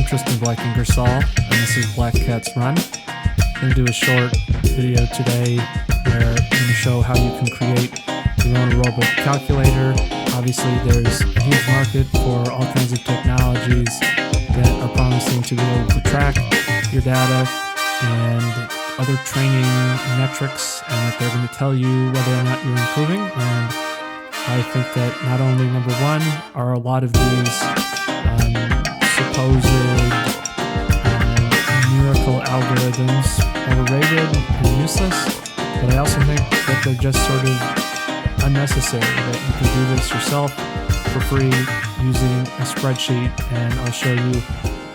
I'm Tristan Blankengersall, and this is Black Cat's Run. I'm going to do a short video today where I'm going to show how you can create your own aerobic calculator. Obviously, there's a huge market for all kinds of technologies that are promising to be able to track your data and other training metrics, and that they're going to tell you whether or not you're improving. And I think that not only, number one, are a lot of these supposed miracle algorithms overrated and useless, but I also think that they're just sort of unnecessary, that you can do this yourself for free using a spreadsheet, and I'll show you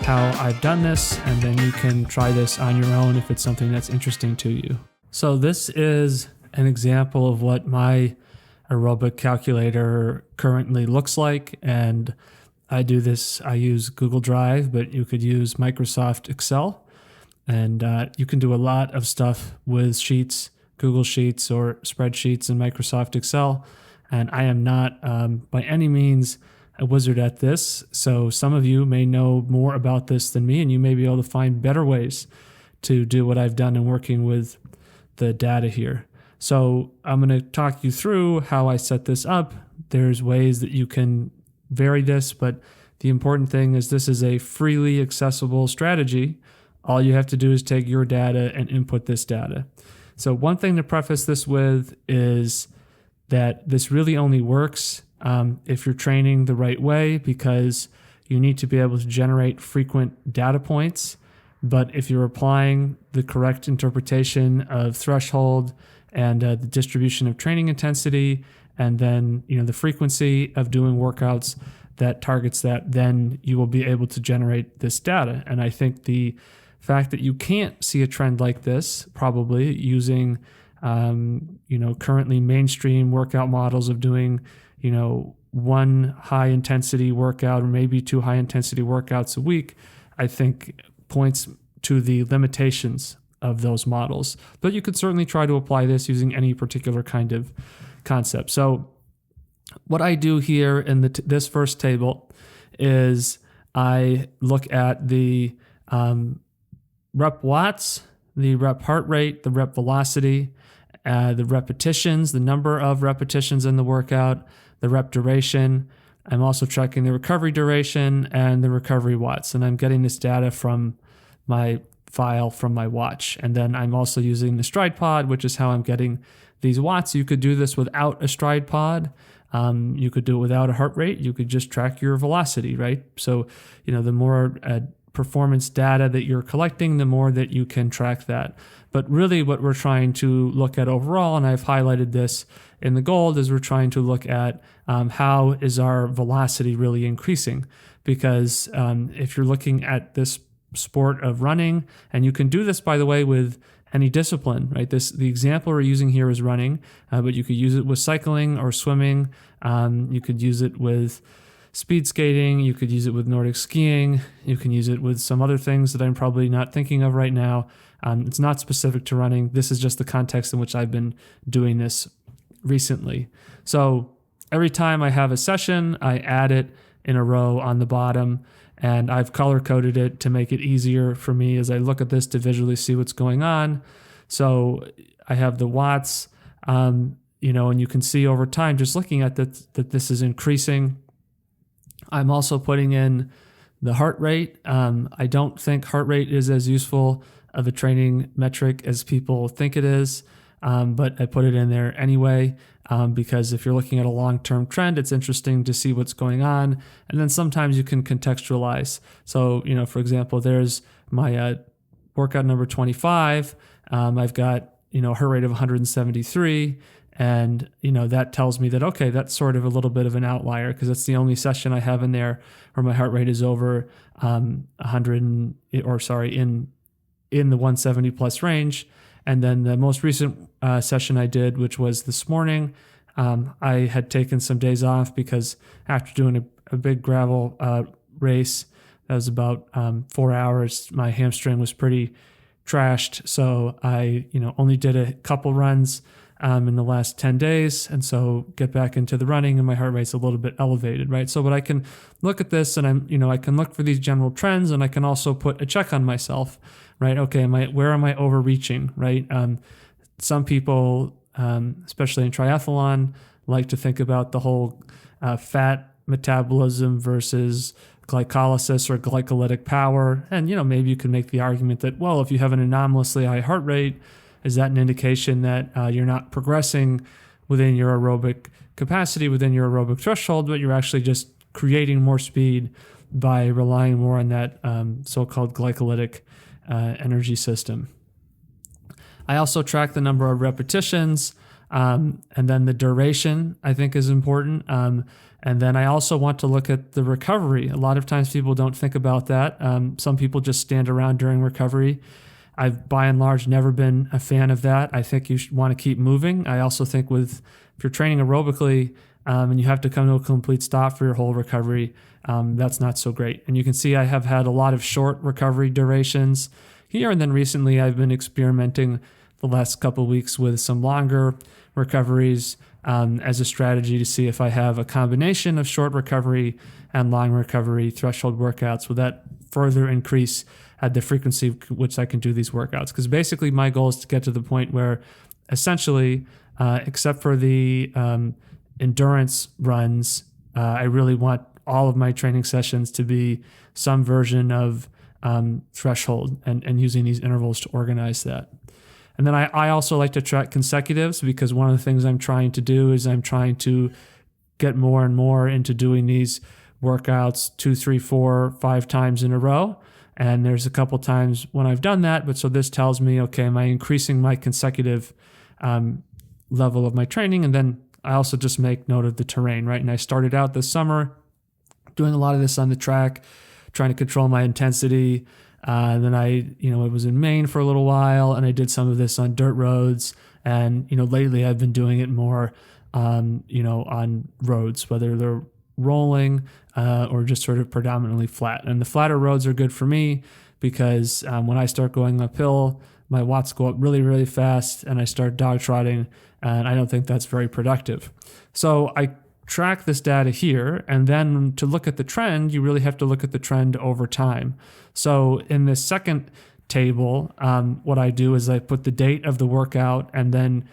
how I've done this, and then you can try this on your own if it's something that's interesting to you. So this is an example of what my aerobic calculator currently looks like, and I use Google Drive, but you could use Microsoft Excel, and you can do a lot of stuff with Sheets, Google Sheets, or spreadsheets in Microsoft Excel. And I am not by any means a wizard at this, so some of you may know more about this than me, and you may be able to find better ways to do what I've done in working with the data here. So I'm going to talk you through how I set this up. There's ways that you can vary this, but the important thing is this is a freely accessible strategy. All you have to do is take your data and input this data. So one thing to preface this with is that this really only works if you're training the right way, because you need to be able to generate frequent data points. But if you're applying the correct interpretation of threshold and the distribution of training intensity, and then the frequency of doing workouts that targets that, then you will be able to generate this data. And I think the fact that you can't see a trend like this, probably using currently mainstream workout models of doing one high intensity workout or maybe two high intensity workouts a week, I think points to the limitations of those models. But you could certainly try to apply this using any particular kind of concept. So what I do here in this first table is I look at the rep watts, the rep heart rate, the rep velocity, the repetitions, the number of repetitions in the workout, the rep duration. I'm also tracking the recovery duration and the recovery watts. And I'm getting this data from my file from my watch. And then I'm also using the stride pod, which is how I'm getting these watts. You could do this without a stride pod. You could do it without a heart rate. You could just track your velocity, right? So, the more performance data that you're collecting, the more that you can track that. But really what we're trying to look at overall, and I've highlighted this in the gold, is we're trying to look at how is our velocity really increasing? Because if you're looking at this sport of running, and you can do this, by the way, with any discipline, right? The example we're using here is running, but you could use it with cycling or swimming. You could use it with speed skating. You could use it with Nordic skiing. You can use it with some other things that I'm probably not thinking of right now. It's not specific to running. This is just the context in which I've been doing this recently. So every time I have a session, I add it in a row on the bottom, and I've color-coded it to make it easier for me as I look at this to visually see what's going on. So I have the watts, and you can see over time, just looking at that this is increasing. I'm also putting in the heart rate. I don't think heart rate is as useful of a training metric as people think it is, but I put it in there anyway, because if you're looking at a long-term trend, it's interesting to see what's going on. And then sometimes you can contextualize. So, for example, there's my workout number 25. I've got, heart rate of 173. And, that tells me that, okay, that's sort of a little bit of an outlier, because that's the only session I have in there where my heart rate is over 100, in the 170 plus range. And then the most recent session I did, which was this morning, I had taken some days off because after doing a big gravel race, that was about 4 hours, my hamstring was pretty trashed. So I, only did a couple runs in the last 10 days. And so get back into the running and my heart rate's a little bit elevated, right? So but I can look at this and I can look for these general trends, and I can also put a check on myself, right? Okay, where am I overreaching, right? Some people, especially in triathlon, like to think about the whole fat metabolism versus glycolysis or glycolytic power. And, maybe you can make the argument that, well, if you have an anomalously high heart rate, is that an indication that you're not progressing within your aerobic capacity, within your aerobic threshold, but you're actually just creating more speed by relying more on that so-called glycolytic energy system. I also track the number of repetitions, and then the duration, I think, is important. And then I also want to look at the recovery. A lot of times people don't think about that. Some people just stand around during recovery. I've, by and large, never been a fan of that. I think you should want to keep moving. I also think if you're training aerobically and you have to come to a complete stop for your whole recovery, that's not so great. And you can see I have had a lot of short recovery durations here. And then recently I've been experimenting the last couple of weeks with some longer recoveries as a strategy to see if I have a combination of short recovery and long recovery threshold workouts. Will that further increase the frequency which I can do these workouts? Because basically my goal is to get to the point where essentially, except for the endurance runs, I really want all of my training sessions to be some version of threshold and using these intervals to organize that. And then I also like to track consecutives, because one of the things I'm trying to do is I'm trying to get more and more into doing these workouts 2, 3, 4, 5 times in a row. And there's a couple times when I've done that, but so this tells me, okay, am I increasing my consecutive level of my training? And then I also just make note of the terrain, right? And I started out this summer doing a lot of this on the track, trying to control my intensity. Then it was in Maine for a little while, and I did some of this on dirt roads. And, lately I've been doing it more, on roads, whether they're rolling or just sort of predominantly flat. And the flatter roads are good for me because when I start going uphill, my watts go up really, really fast and I start dog trotting, and I don't think that's very productive. So I track this data here, and then to look at the trend, you really have to look at the trend over time. So in this second table, what I do is I put the date of the workout, and then,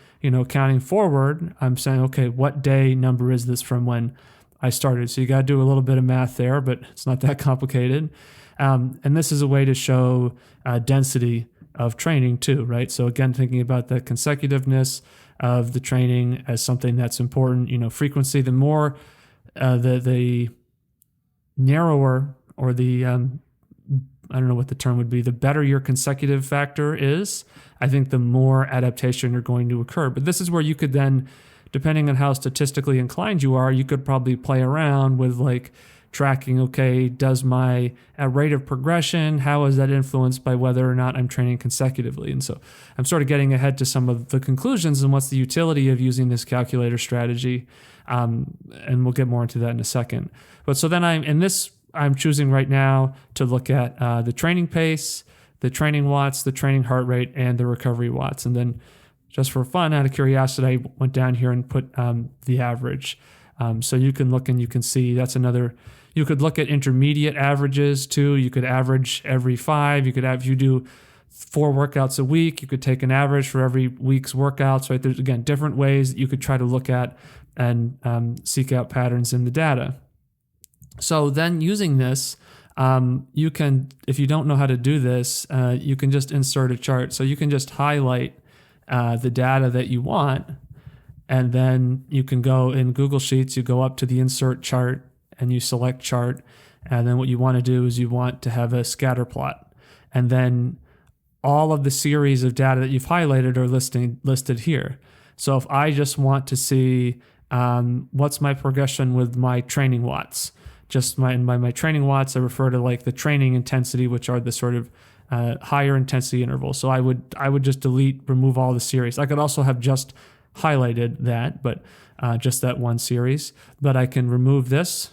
counting forward, I'm saying, okay, what day number is this from when I started? So you got to do a little bit of math there, but it's not that complicated. And this is a way to show density of training too, right? So again, thinking about the consecutiveness of the training as something that's important. Frequency, the more, the narrower, or the, I don't know what the term would be, the better your consecutive factor is, I think the more adaptation are going to occur. But this is where you could then, depending on how statistically inclined you are, you could probably play around with like tracking, okay, does my rate of progression, how is that influenced by whether or not I'm training consecutively? And so I'm sort of getting ahead to some of the conclusions and what's the utility of using this calculator strategy. And we'll get more into that in a second. But so then I'm choosing right now to look at the training pace, the training watts, the training heart rate, and the recovery watts. And then just for fun, out of curiosity, I went down here and put the average. So you can look and you can see that's another. You could look at intermediate averages too. You could average every 5. You could have, if you do 4 workouts a week, you could take an average for every week's workouts, right? There's, again, different ways that you could try to look at and seek out patterns in the data. So then using this, you can, if you don't know how to do this, you can just insert a chart. So you can just highlight the data that you want, and then you can go in Google Sheets, you go up to the insert chart and you select chart. And then what you want to do is you want to have a scatter plot. And then all of the series of data that you've highlighted are listed here. So if I just want to see what's my progression with my training watts, just by my training watts, I refer to like the training intensity, which are the sort of higher intensity intervals. So I would just remove all the series. I could also have just highlighted that, but just that one series. But I can remove this,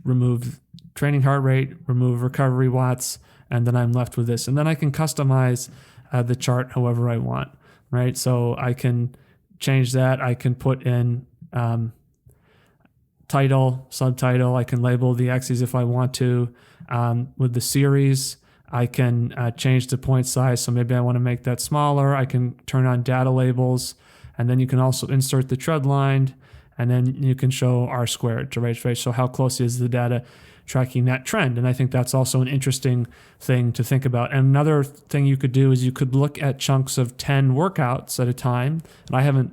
remove training heart rate, remove recovery watts, and then I'm left with this. And then I can customize the chart however I want. right? So I can change that. I can put in title, subtitle. I can label the axes if I want to. With the series, I can change the point size. So maybe I want to make that smaller. I can turn on data labels, and then you can also insert the trend line, and then you can show R squared to right. So how close is the data tracking that trend? And I think that's also an interesting thing to think about. And another thing you could do is you could look at chunks of 10 workouts at a time. And I haven't,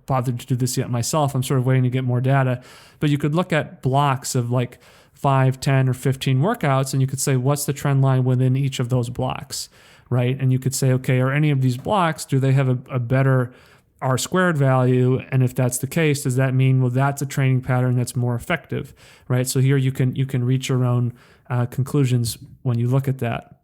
bothered to do this yet myself. I'm sort of waiting to get more data. But you could look at blocks of like 5, 10, or 15 workouts, and you could say, what's the trend line within each of those blocks, right? And you could say, okay, are any of these blocks, do they have a better R squared value? And if that's the case, does that mean, well, that's a training pattern that's more effective, right? So here you can reach your own conclusions when you look at that.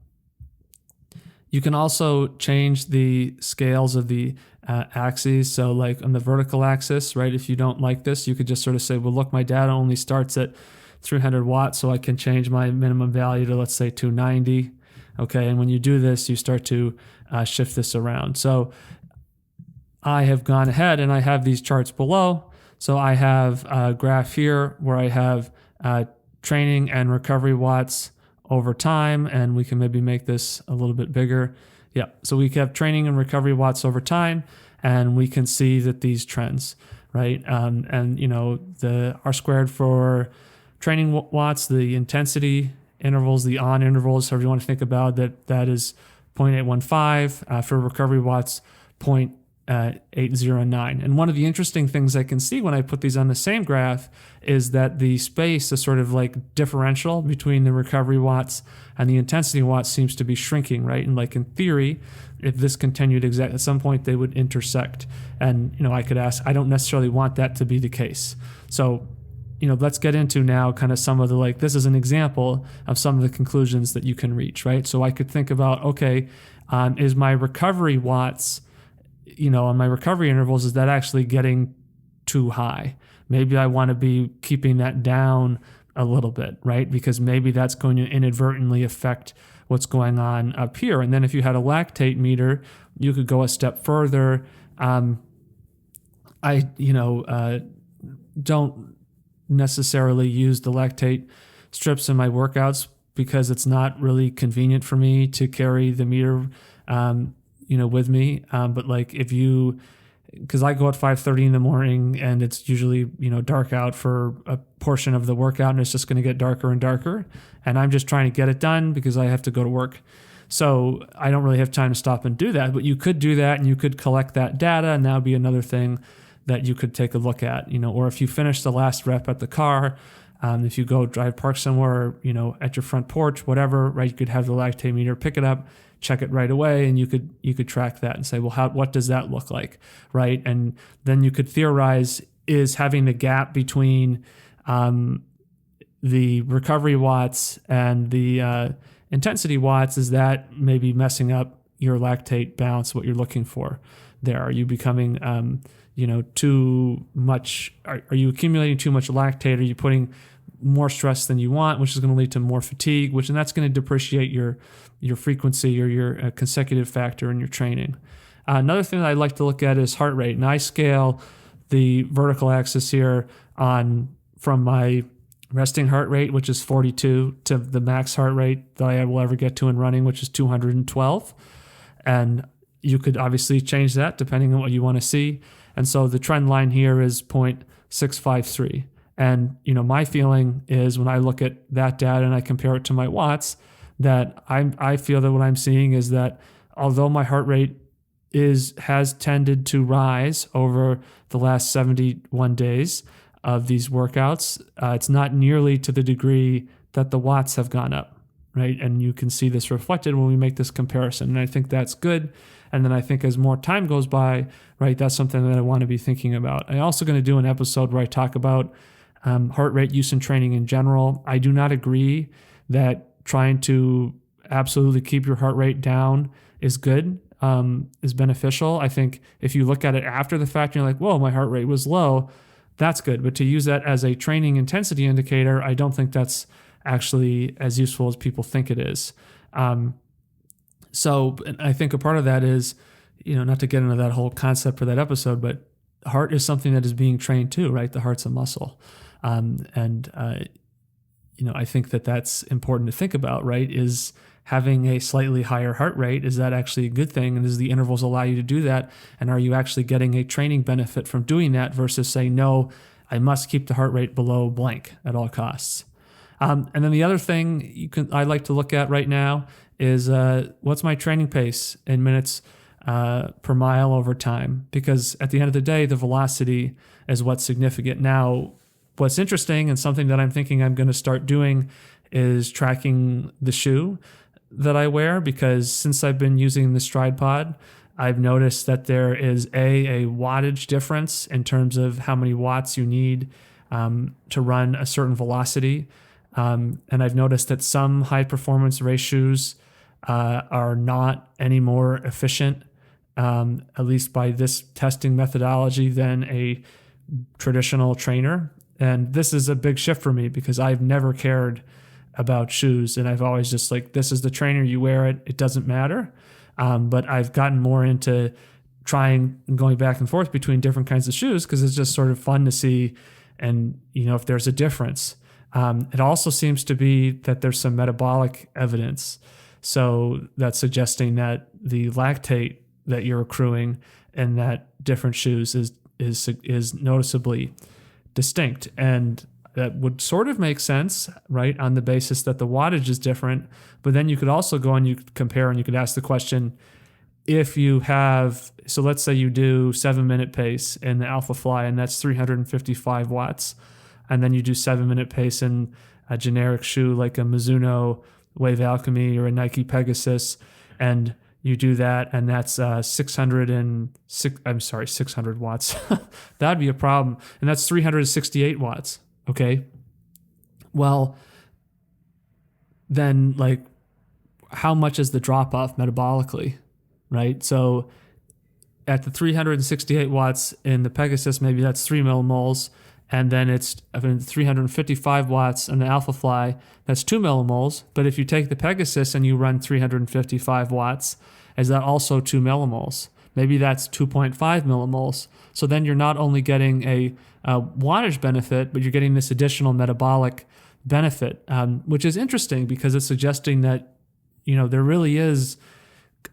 You can also change the scales of the axes. So like on the vertical axis, right, if you don't like this, you could just sort of say, well, look, my data only starts at 300 watts, so I can change my minimum value to, let's say, 290. Okay, and when you do this, you start to shift this around. So I have gone ahead and I have these charts below. So I have a graph here where I have training and recovery watts over time, and we can maybe make this a little bit bigger. Yeah, so we have training and recovery watts over time, and we can see that these trends, right? And the R squared for training watts, the intensity intervals, the on intervals, however you want to think about that is 0.815. For recovery watts, 0.809. And one of the interesting things I can see when I put these on the same graph is that the space, the sort of like differential between the recovery watts and the intensity watts, seems to be shrinking, right? And like in theory, if this continued at some point, they would intersect. And, I could ask, I don't necessarily want that to be the case. So, let's get into now kind of some of the, this is an example of some of the conclusions that you can reach, right? So I could think about, okay, is my recovery watts, on my recovery intervals, is that actually getting too high? Maybe I want to be keeping that down a little bit, right? Because maybe that's going to inadvertently affect what's going on up here. And then if you had a lactate meter, you could go a step further. I don't necessarily use the lactate strips in my workouts because it's not really convenient for me to carry the meter with me. But like because I go at 5:30 in the morning and it's usually, dark out for a portion of the workout, and it's just going to get darker and darker. And I'm just trying to get it done because I have to go to work. So I don't really have time to stop and do that, but you could do that and you could collect that data, and that would be another thing that you could take a look at, or if you finish the last rep at the car, if you go park somewhere, at your front porch, whatever, right, you could have the lactate meter, pick it up, check it right away, and you could track that and say, well, what does that look like, right? And then you could theorize, is having the gap between the recovery watts and the intensity watts, is that maybe messing up your lactate balance, what you're looking for there? Are you becoming too much? Are you accumulating too much lactate? Are you putting more stress than you want, which is going to lead to more fatigue, and that's going to depreciate your frequency or your consecutive factor in your training. Another thing that I like to look at is heart rate, and I scale the vertical axis here from my resting heart rate, which is 42, to the max heart rate that I will ever get to in running, which is 212. And you could obviously change that depending on what you want to see. And so the trend line here is 0.653. And, my feeling is when I look at that data and I compare it to my watts, that I feel that what I'm seeing is that although my heart rate has tended to rise over the last 71 days of these workouts, it's not nearly to the degree that the watts have gone up, right? And you can see this reflected when we make this comparison. And I think that's good. And then I think as more time goes by, right, that's something that I want to be thinking about. I'm also going to do an episode where I talk about heart rate use in training in general. I do not agree that trying to absolutely keep your heart rate down is good, is beneficial. I think if you look at it after the fact, you're like, whoa, my heart rate was low, that's good. But to use that as a training intensity indicator, I don't think that's actually as useful as people think it is. So I think a part of that is, not to get into that whole concept for that episode, but heart is something that is being trained too, right? The heart's a muscle. I think that that's important to think about, right? Is having a slightly higher heart rate, is that actually a good thing? And does the intervals allow you to do that? And are you actually getting a training benefit from doing that versus saying, no, I must keep the heart rate below blank at all costs? And then the other thing I like to look at right now is what's my training pace in minutes per mile over time? Because at the end of the day, the velocity is what's significant. Now, what's interesting and something that I'm thinking I'm going to start doing is tracking the shoe that I wear, because since I've been using the Stride Pod, I've noticed that there is a wattage difference in terms of how many watts you need to run a certain velocity. And I've noticed that some high performance race shoes are not any more efficient, at least by this testing methodology, than a traditional trainer. And this is a big shift for me because I've never cared about shoes. And I've always just this is the trainer, you wear it, it doesn't matter. But I've gotten more into trying and going back and forth between different kinds of shoes because it's just sort of fun to see and, if there's a difference. It also seems to be that there's some metabolic evidence. So that's suggesting that the lactate that you're accruing in that different shoes is noticeably distinct. And that would sort of make sense, right, on the basis that the wattage is different. But then you could also go and you could compare and you could ask the question, if you have, so let's say you do 7-minute pace in the Alpha Fly, and that's 355 watts. And then you do 7-minute pace in a generic shoe like a Mizuno Wave Alchemy or a Nike Pegasus, and you do that, and that's 600 watts. That'd be a problem. And that's 368 watts. Okay. Well, then how much is the drop off metabolically, right? So at the 368 watts in the Pegasus, maybe that's 3 millimoles. And then it's 355 watts in the Alpha Fly, that's 2 millimoles. But if you take the Pegasus and you run 355 watts, is that also 2 millimoles? Maybe that's 2.5 millimoles. So then you're not only getting a wattage benefit, but you're getting this additional metabolic benefit, which is interesting because it's suggesting that, there really is.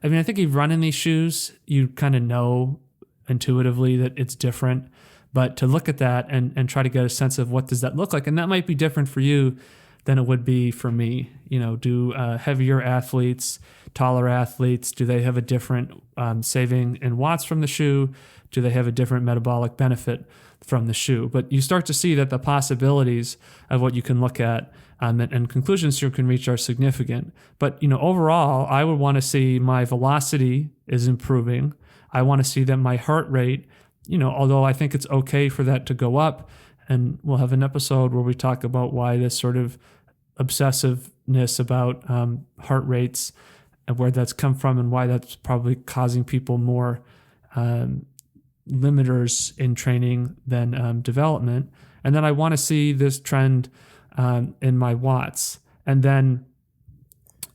I mean, I think if you've run in these shoes, you kind of know intuitively that it's different. But to look at that and try to get a sense of what does that look like, and that might be different for you than it would be for me. Do heavier athletes, taller athletes, do they have a different saving in watts from the shoe? Do they have a different metabolic benefit from the shoe? But you start to see that the possibilities of what you can look at and conclusions you can reach are significant. But overall, I would want to see my velocity is improving. I want to see that my heart rate, although I think it's okay for that to go up, and we'll have an episode where we talk about why this sort of obsessiveness about heart rates and where that's come from and why that's probably causing people more limiters in training than development. And then I want to see this trend in my watts. And then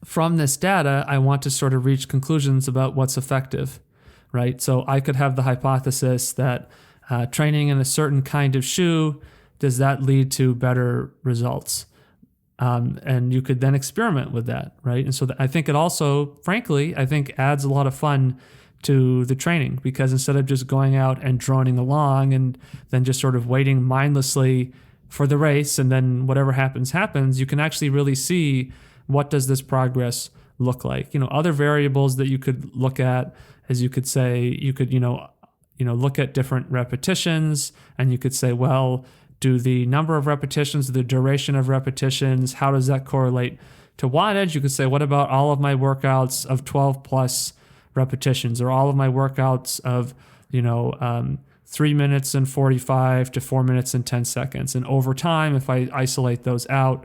from this data, I want to sort of reach conclusions about what's effective, right? So I could have the hypothesis that training in a certain kind of shoe, does that lead to better results? And you could then experiment with that, right? And so I think it also, frankly, adds a lot of fun to the training, because instead of just going out and droning along and then just sort of waiting mindlessly for the race and then whatever happens, you can actually really see what does this progress look like. Other variables that you could look at, as you could say, you could, look at different repetitions, and you could say, well, do the number of repetitions, the duration of repetitions, how does that correlate to wattage? You could say, what about all of my workouts of 12 plus repetitions, or all of my workouts of, 3 minutes and 45 to 4 minutes and 10 seconds. And over time, if I isolate those out,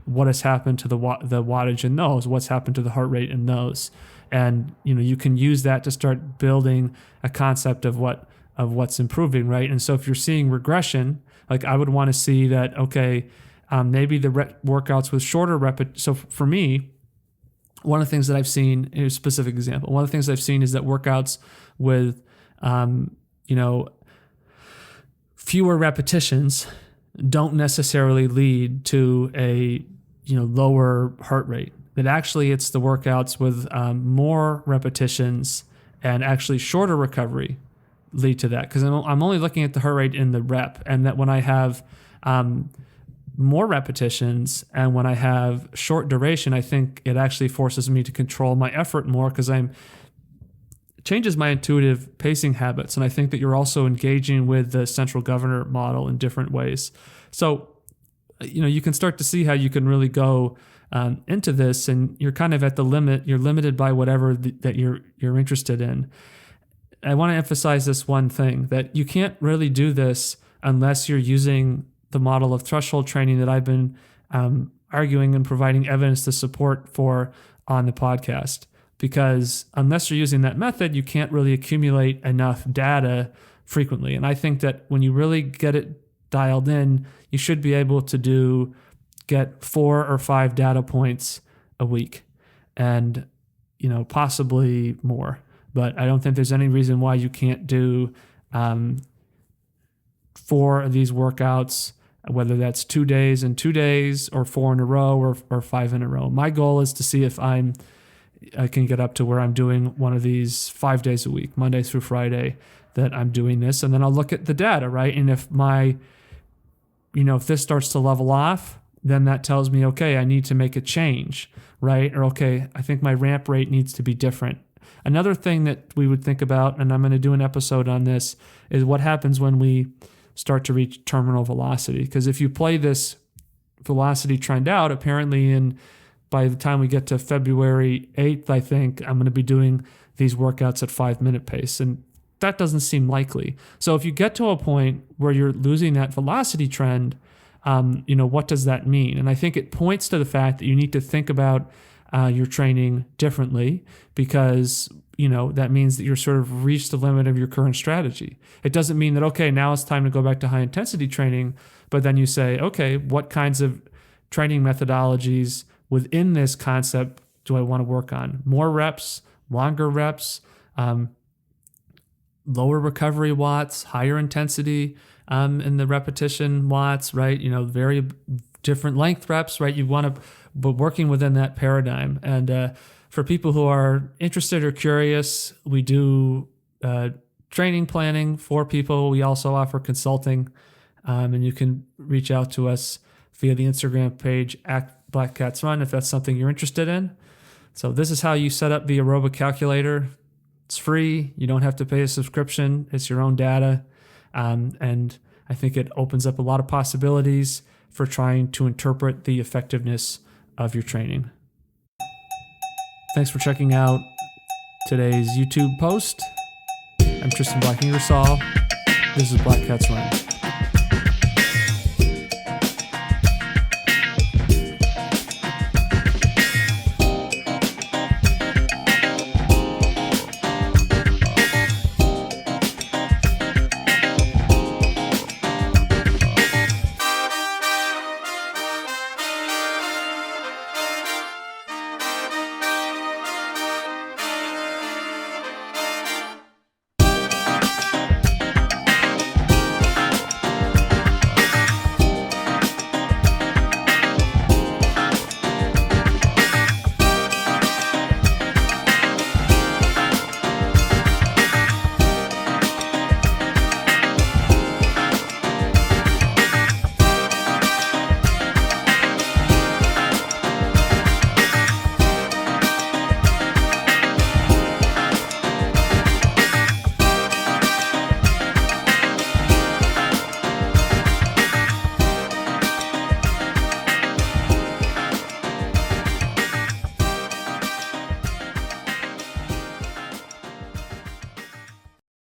what has happened to the wattage in those? What's happened to the heart rate in those? And, you can use that to start building a concept of what's improving, right? And so if you're seeing regression, I would want to see that, okay, maybe the workouts with shorter so for me, one of the things that I've seen, a specific example, one of the things I've seen is that workouts with, fewer repetitions don't necessarily lead to a, lower heart rate. That actually it's the workouts with more repetitions and actually shorter recovery lead to that. Because I'm only looking at the heart rate in the rep, and that when I have more repetitions and when I have short duration, I think it actually forces me to control my effort more because changes my intuitive pacing habits. And I think that you're also engaging with the central governor model in different ways. So, you can start to see how you can really go into this, and you're kind of at the limit. You're limited by whatever that you're interested in. I want to emphasize this one thing, that you can't really do this unless you're using the model of threshold training that I've been arguing and providing evidence to support for on the podcast. Because unless you're using that method, you can't really accumulate enough data frequently. And I think that when you really get it dialed in, you should be able to get 4 or 5 data points a week, and possibly more. But I don't think there's any reason why you can't do 4 of these workouts, whether that's 2 days and 2 days, or 4 in a row, or 5 in a row. My goal is to see if I can get up to where I'm doing one of these 5 days a week, Monday through Friday, that I'm doing this. And then I'll look at the data, right? And if if this starts to level off, then that tells me, okay, I need to make a change, right? Or, okay, I think my ramp rate needs to be different. Another thing that we would think about, and I'm going to do an episode on this, is what happens when we start to reach terminal velocity. Because if you play this velocity trend out, apparently by the time we get to February 8th, I think I'm going to be doing these workouts at 5-minute pace. And that doesn't seem likely. So if you get to a point where you're losing that velocity trend, what does that mean? And I think it points to the fact that you need to think about your training differently, because that means that you're sort of reached the limit of your current strategy. It doesn't mean that, okay, now it's time to go back to high intensity training, but then you say, okay, what kinds of training methodologies within this concept do I want to work on? More reps, longer reps, lower recovery watts, higher intensity in the repetition watts, right? Very different length reps, right? You want to be working within that paradigm. And for people who are interested or curious, we do training planning for people. We also offer consulting, and you can reach out to us via the Instagram page @BlackCatsRun if that's something you're interested in. So this is how you set up the Aerobic Calculator. It's free. You don't have to pay a subscription. It's your own data. And I think it opens up a lot of possibilities for trying to interpret the effectiveness of your training. Thanks for checking out today's YouTube post. I'm Tristan Black Ingersoll. This is Black Cats Run.